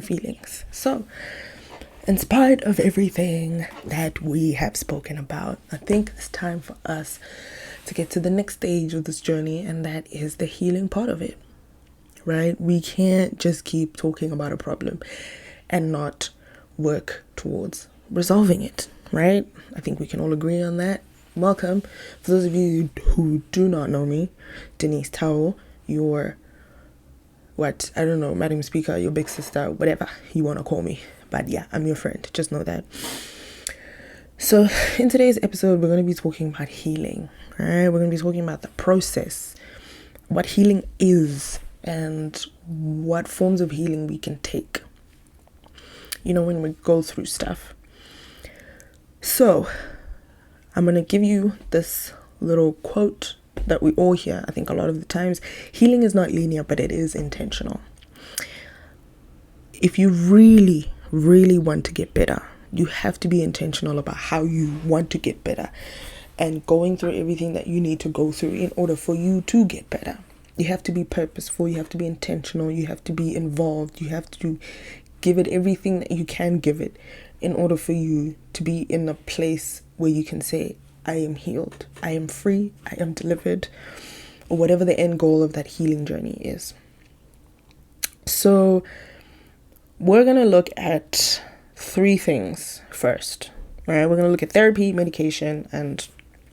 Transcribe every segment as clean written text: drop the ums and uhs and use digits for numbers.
feelings. So, in spite of everything that we have spoken about, I think it's time for us to get to the next stage of this journey, and that is the healing part of it, right? We can't just keep talking about a problem and not work towards resolving it, right? I think we can all agree on that. Welcome. For those of you who do not know me, Denise Network, your Madam Speaker, your big sister, whatever you want to call me. But yeah, I'm your friend. Just know that. So in today's episode, we're going to be talking about healing, right? We're going to be talking about the process, what healing is, and what forms of healing we can take, when we go through stuff. So I'm going to give you this little quote that we all hear, I think a lot of the times. Healing is not linear, but it is intentional. If you really, really want to get better, you have to be intentional about how you want to get better and going through everything that you need to go through in order for you to get better. You have to be purposeful, you have to be intentional, you have to be involved, you have to give it everything that you can give it in order for you to be in a place where you can say, I am healed, I am free, I am delivered, or whatever the end goal of that healing journey is. So we're going to look at 3 things first, right? We're going to look at therapy, medication, and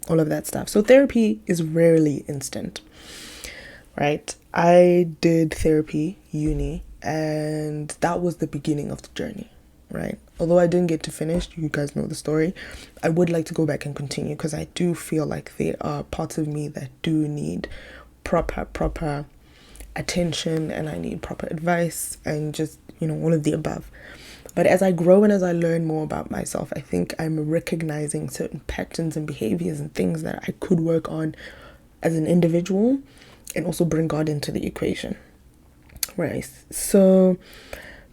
all of that stuff. So therapy is rarely instant, right? I did therapy, uni, and that was the beginning of the journey, right? Although I didn't get to finish, you guys know the story, I would like to go back and continue because I do feel like there are parts of me that do need proper attention, and I need proper advice and just, all of the above. But as I grow and as I learn more about myself, I think I'm recognizing certain patterns and behaviors and things that I could work on as an individual and also bring God into the equation, right? So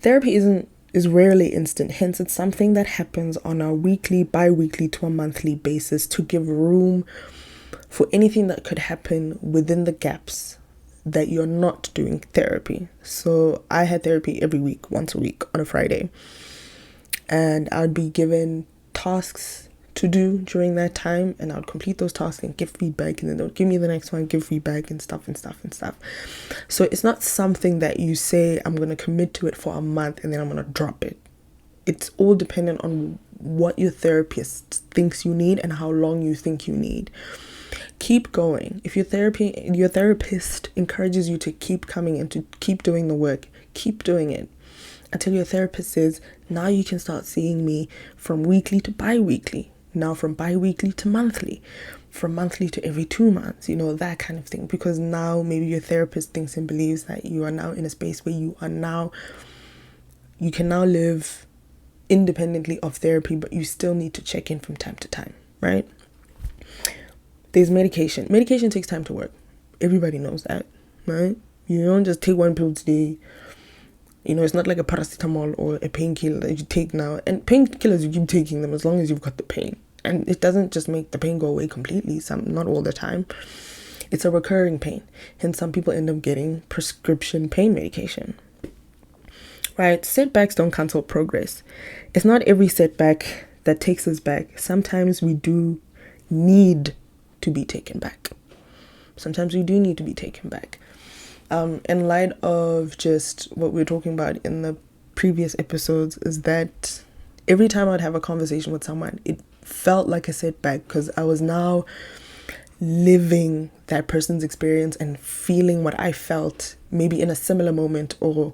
therapy is rarely instant. Hence, it's something that happens on a weekly, bi-weekly to a monthly basis to give room for anything that could happen within the gaps that you're not doing therapy. So I had therapy every week, once a week on a Friday. And I would be given tasks to do during that time, and I would complete those tasks and give feedback, and then they would give me the next one, give feedback and stuff. So it's not something that you say, I'm going to commit to it for a month and then I'm going to drop it. It's all dependent on what your therapist thinks you need and how long you think you need. Keep going. If your therapist encourages you to keep coming and to keep doing the work, keep doing it until your therapist says, now you can start seeing me from weekly to bi-weekly, now from bi-weekly to monthly, from monthly to every 2 months, that kind of thing. Because now maybe your therapist thinks and believes that you are now in a space where you can now live independently of therapy, but you still need to check in from time to time, right? There's medication. Medication takes time to work. Everybody knows that, right? You don't just take one pill today. It's not like a paracetamol or a painkiller that you take now. And painkillers, you keep taking them as long as you've got the pain. And it doesn't just make the pain go away completely, not all the time. It's a recurring pain. Hence, some people end up getting prescription pain medication. Right? Setbacks don't cancel progress. It's not every setback that takes us back. Sometimes we do need to be taken back. In light of just what we were talking about in the previous episodes, is that every time I'd have a conversation with someone, it felt like a setback because I was now living that person's experience and feeling what I felt maybe in a similar moment or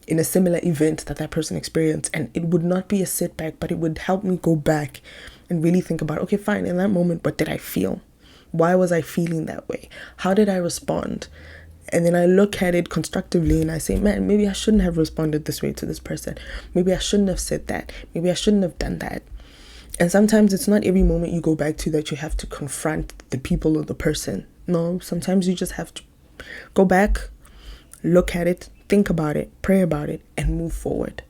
in a similar event that person experienced. And it would not be a setback, but it would help me go back and really think about, okay, fine, in that moment, what did I feel? Why was I feeling that way? How did I respond? And then I look at it constructively and I say, man, maybe I shouldn't have responded this way to this person. Maybe I shouldn't have said that. Maybe I shouldn't have done that. And sometimes it's not every moment you go back to that you have to confront the people or the person. No, sometimes you just have to go back, look at it, think about it, pray about it, and move forward.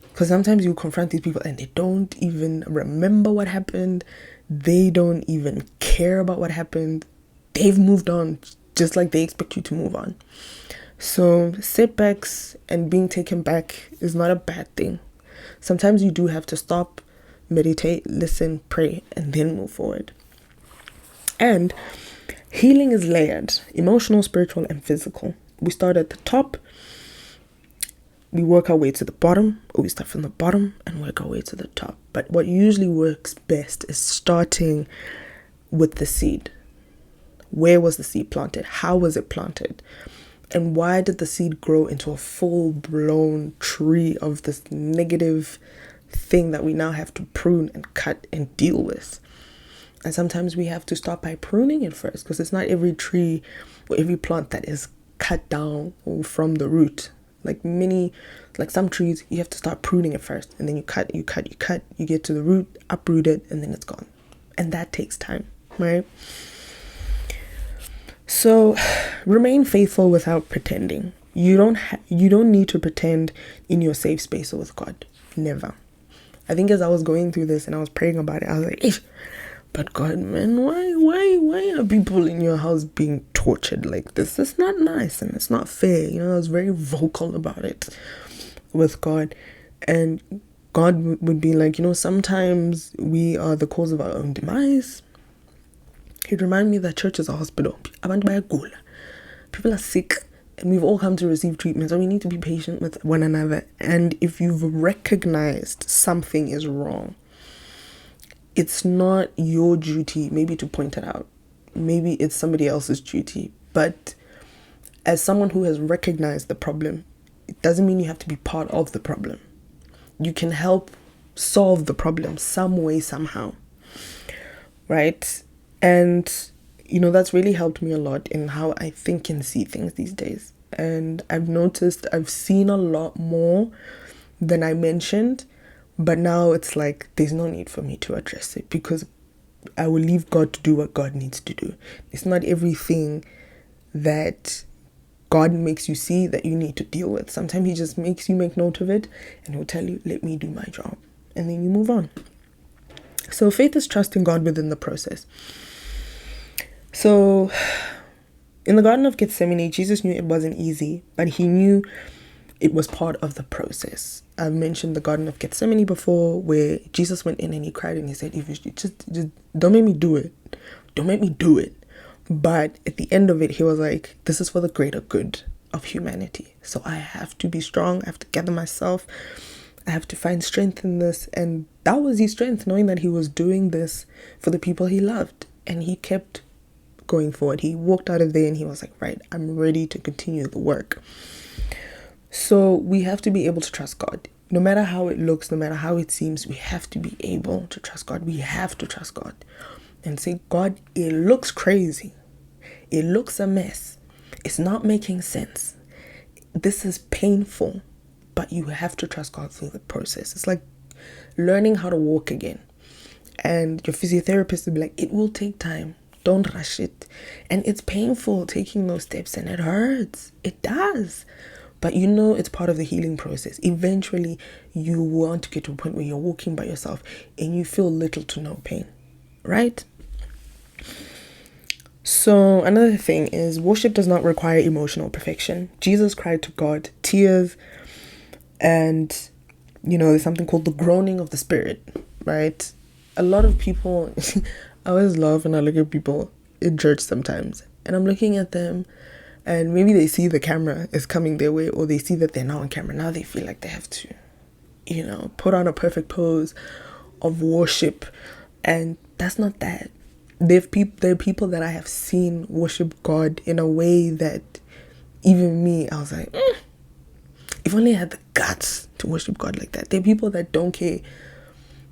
Because sometimes you confront these people and they don't even remember what happened. They don't even care about what happened. They've moved on just like they expect you to move on. So setbacks and being taken back is not a bad thing. Sometimes you do have to stop, meditate, listen, pray, and then move forward. And healing is layered: emotional, spiritual, and physical. We start at the top, we work our way to the bottom, or we start from the bottom and work our way to the top. But what usually works best is starting with the seed. Where was the seed planted? How was it planted? And why did the seed grow into a full-blown tree of this negative thing that we now have to prune and cut and deal with? And sometimes we have to start by pruning it first, because it's not every tree or every plant that is cut down or from the root. Like some trees, you have to start pruning it first, and then you cut, you get to the root, uproot it, and then it's gone. And that takes time, right? So remain faithful without pretending. You don't need to pretend in your safe space or with God. Never. I think as I was going through this and I was praying about it, I was like, Eesh, but God, man, why are people in your house being tortured like this? It's not nice and it's not fair. I was very vocal about it with God. And God would be like, sometimes we are the cause of our own demise. He'd remind me that church is a hospital. People are sick, and we've all come to receive treatment, so we need to be patient with one another. And if you've recognized something is wrong, it's not your duty maybe to point it out. Maybe it's somebody else's duty. But as someone who has recognized the problem, it doesn't mean you have to be part of the problem. You can help solve the problem some way, somehow. Right? And, that's really helped me a lot in how I think and see things these days. And I've seen a lot more than I mentioned, but now it's like there's no need for me to address it, because I will leave God to do what God needs to do. It's not everything that God makes you see that you need to deal with. Sometimes he just makes you make note of it, and he'll tell you, let me do my job. And then you move on. So faith is trusting God within the process. So in the Garden of Gethsemane, Jesus knew it wasn't easy, but he knew it was part of the process. I've mentioned the Garden of Gethsemane before, where Jesus went in and he cried and he said, if you just don't make me do it. Don't make me do it. But at the end of it, he was like, this is for the greater good of humanity. So I have to be strong. I have to gather myself. I have to find strength in this. And that was his strength, knowing that he was doing this for the people he loved. And he kept going forward. He walked out of there and he was like, right, I'm ready to continue the work. So we have to be able to trust God. No matter how it looks, no matter how it seems, we have to be able to trust God. We have to trust God and say, God, it looks crazy. It looks a mess. It's not making sense. This is painful, but you have to trust God through the process. It's like learning how to walk again. And your physiotherapist will be like, it will take time. Don't rush it. And it's painful taking those steps, and it hurts. It does. But it's part of the healing process. Eventually, you want to get to a point where you're walking by yourself and you feel little to no pain. Right? So another thing is, worship does not require emotional perfection. Jesus cried to God, tears, and there's something called the groaning of the spirit, right? A lot of people, I always laugh when I look at people in church sometimes, and I'm looking at them, and maybe they see the camera is coming their way, or they see that they're now on camera. Now they feel like they have to, put on a perfect pose of worship, and that's not that. There are people that I have seen worship God in a way that even me, I was like, if only I had the guts to worship God like that. There are people that don't care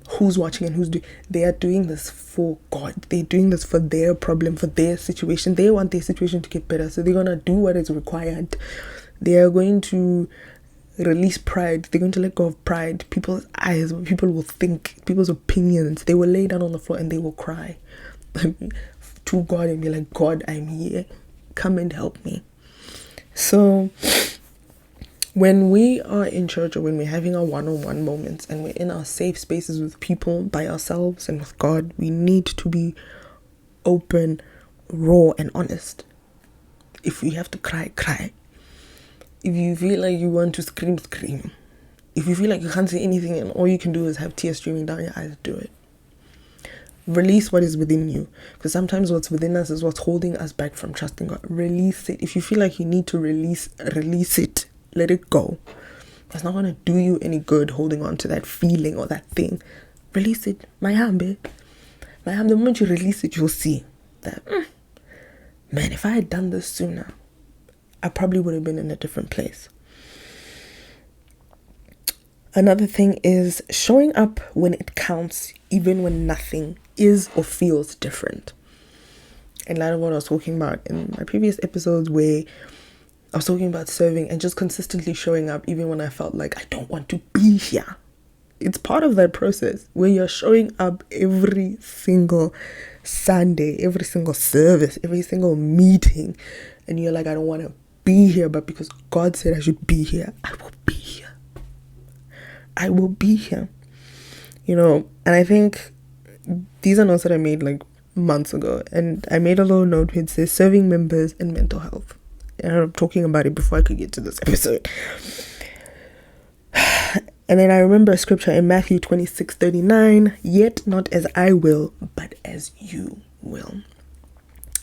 who's watching and who's doing. They are doing this for God. They're doing this for their problem, for their situation. They want their situation to get better, so they're gonna do what is required. They are going to release pride. They're going to let go of pride, people's eyes, what people will think, people's opinions. They will lay down on the floor and they will cry to God and be like, God, I'm here. Come and help me. So when we are in church, or when we're having our one-on-one moments and we're in our safe spaces with people, by ourselves and with God, we need to be open, raw, and honest. If we have to cry, cry. If you feel like you want to scream, scream. If you feel like you can't say anything and all you can do is have tears streaming down your eyes, do it. Release what is within you, because sometimes what's within us is what's holding us back from trusting God. Release it. If you feel like you need to release it. Let it go. It's not going to do you any good holding on to that feeling or that thing. Release it. My hand, the moment you release it, you'll see that, man, if I had done this sooner, I probably would have been in a different place. Another thing is showing up when it counts, even when nothing is or feels different. In light of what I was talking about in my previous episodes, where I was talking about serving and just consistently showing up even when I felt like I don't want to be here. It's part of that process where you're showing up every single Sunday, every single service, every single meeting, and you're like, I don't want to be here, but because God said I should be here, I will be here. I will be here. And I think these are notes that I made like months ago, and I made a little note which says serving members and mental health. And I'm talking about it before I could get to this episode. And then I remember a scripture in Matthew 26:39, yet not as I will, but as you will.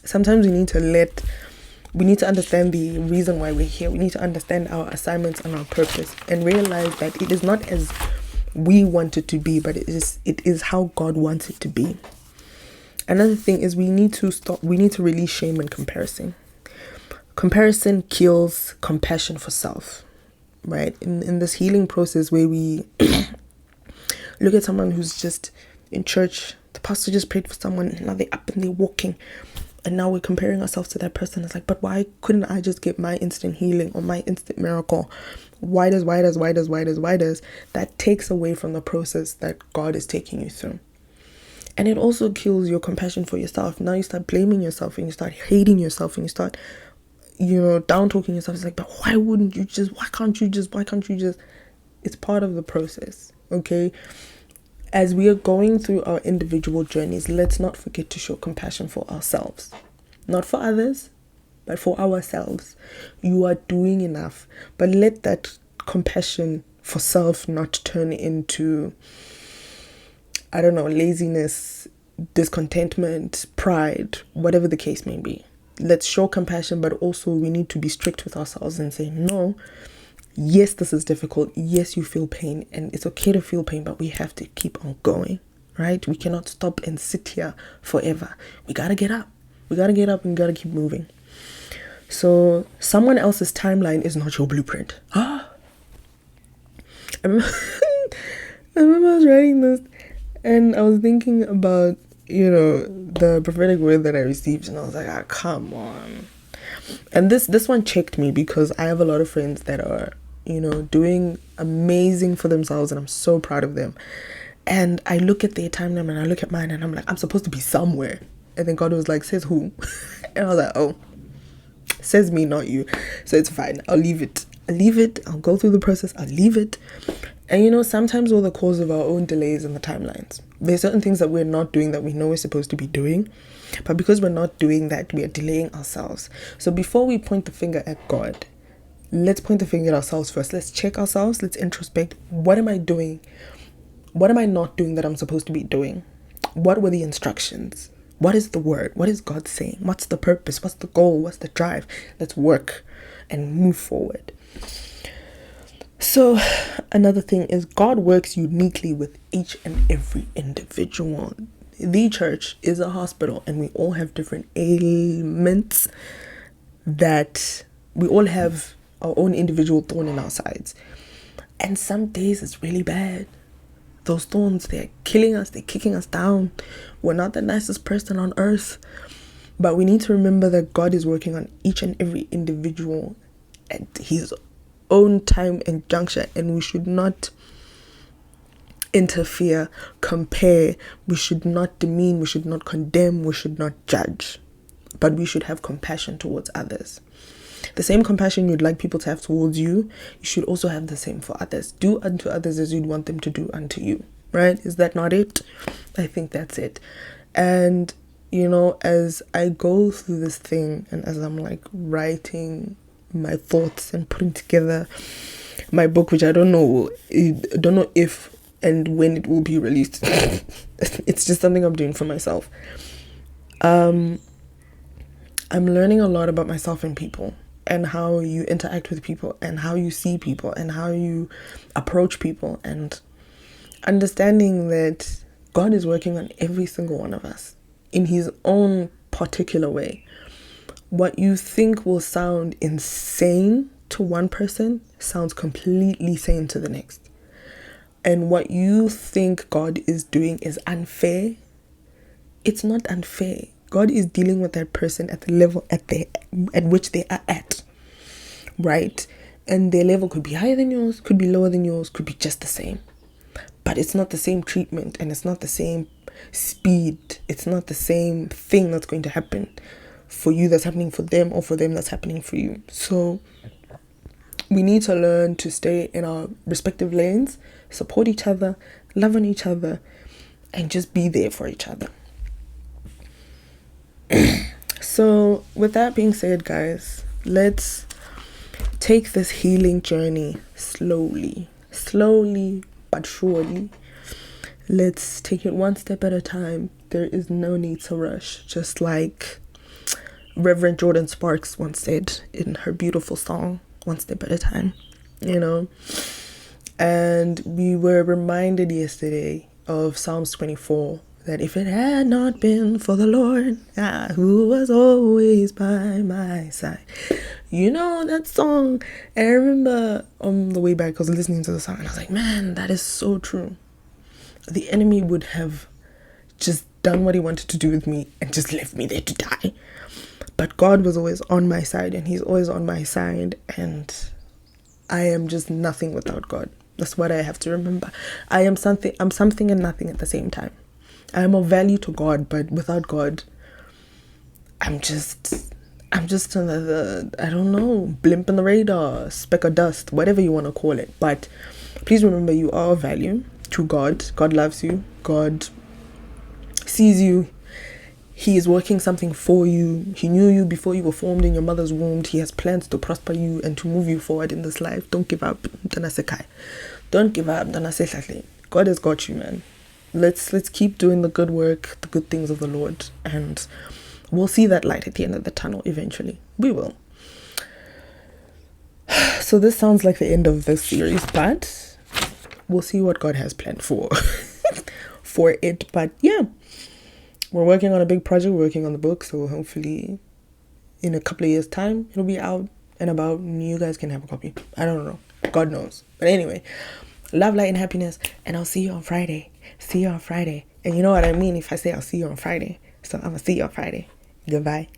Sometimes we need to understand the reason why we're here. We need to understand our assignments and our purpose and realize that it is not as we want it to be, but it is how God wants it to be. Another thing is we need to release shame and comparison. Comparison kills compassion for self, right? In this healing process where we look at someone who's just in church, the pastor just prayed for someone, and now they're up and they're walking, and now we're comparing ourselves to that person. It's like, but why couldn't I just get my instant healing or my instant miracle? Why does? That takes away from the process that God is taking you through. And it also kills your compassion for yourself. Now you start blaming yourself and you start hating yourself and you start, down talking yourself. It's like, but why can't you just? It's part of the process, okay? As we are going through our individual journeys, let's not forget to show compassion for ourselves. Not for others, but for ourselves. You are doing enough, but let that compassion for self not turn into, laziness, discontentment, pride, whatever the case may be. Let's show compassion, but also we need to be strict with ourselves and say, no, yes, this is difficult. Yes, you feel pain, and it's okay to feel pain, but we have to keep on going, right? We cannot stop and sit here forever. We got to get up. We got to got to keep moving. So someone else's timeline is not your blueprint. I remember I was writing this and I was thinking about, the prophetic word that I received, and I was like, come on. And this one checked me because I have a lot of friends that are, doing amazing for themselves, and I'm so proud of them. And I look at their timeline and I look at mine and I'm like, I'm supposed to be somewhere. And then God was like, says who? And I was like, oh, says me, not you. So it's fine. I'll leave it. I'll go through the process. I'll leave it. And sometimes we're the cause of our own delays in the timelines. There's certain things that we're not doing that we know we're supposed to be doing. But because we're not doing that, we are delaying ourselves. So before we point the finger at God, let's point the finger at ourselves first. Let's check ourselves. Let's introspect. What am I doing? What am I not doing that I'm supposed to be doing? What were the instructions? What is the word? What is God saying? What's the purpose? What's the goal? What's the drive? Let's work and move forward. So another thing is God works uniquely with each and every individual. The church is a hospital, and we all have different ailments that we all have our own individual thorn in our sides. And some days it's really bad. Those thorns, they're killing us, they're kicking us down. We're not the nicest person on earth. But we need to remember that God is working on each and every individual at his own time and juncture, and we should not interfere, compare, we should not demean, we should not condemn, we should not judge, but we should have compassion towards others. The same compassion you'd like people to have towards you, you should also have the same for others. Do unto others as you'd want them to do unto you, right? Is that not it? I think that's it. And as I go through this thing and as I'm like writing my thoughts and putting together my book, which I don't know if and when it will be released. It's just something I'm doing for myself. I'm learning a lot about myself and people, and how you interact with people, and how you see people, and how you approach people, and understanding that God is working on every single one of us in his own particular way. What you think will sound insane to one person sounds completely sane to the next. And what you think God is doing is unfair, it's not unfair. God is dealing with that person at the level at which they are at, right? And their level could be higher than yours, could be lower than yours, could be just the same. But it's not the same treatment, and it's not the same speed. It's not the same thing that's going to happen for you that's happening for them, or for them that's happening for you. So we need to learn to stay in our respective lanes, support each other, love on each other, and just be there for each other. So with that being said, guys, let's take this healing journey slowly but surely. Let's take it one step at a time. There is no need to rush. Just like Reverend Jordan Sparks once said in her beautiful song, "One step at a time," you know. And we were reminded yesterday of Psalms 24, that if it had not been for the Lord, who was always by my side. You know that song? I remember on the way back, I was listening to the song, and I was like, man, that is so true. The enemy would have just done what he wanted to do with me and just left me there to die. But God was always on my side, and he's always on my side, and I am just nothing without God. That's what I have to remember. I'm something and nothing at the same time. I am of value to God, but without God, I'm just another, I don't know, blimp in the radar, speck of dust, whatever you want to call it. But please remember, you are of value to God. God loves you. God sees you. He is working something for you. He knew you before you were formed in your mother's womb. He has plans to prosper you and to move you forward in this life. Don't give up. Don't give up. God has got you, man. Let's keep doing the good work, the good things of the Lord, and we'll see that light at the end of the tunnel eventually. We will. So this sounds like the end of this series, but we'll see what God has planned for for it. But yeah, we're working on a big project. We're working on the book, so hopefully in a couple of years' time it'll be out and about, and you guys can have a copy. I don't know. God knows. But anyway, love, light, and happiness, and I'll see you on Friday. See you on Friday. And you know what I mean if I say I'll see you on Friday. So I'm gonna see you on Friday. Goodbye.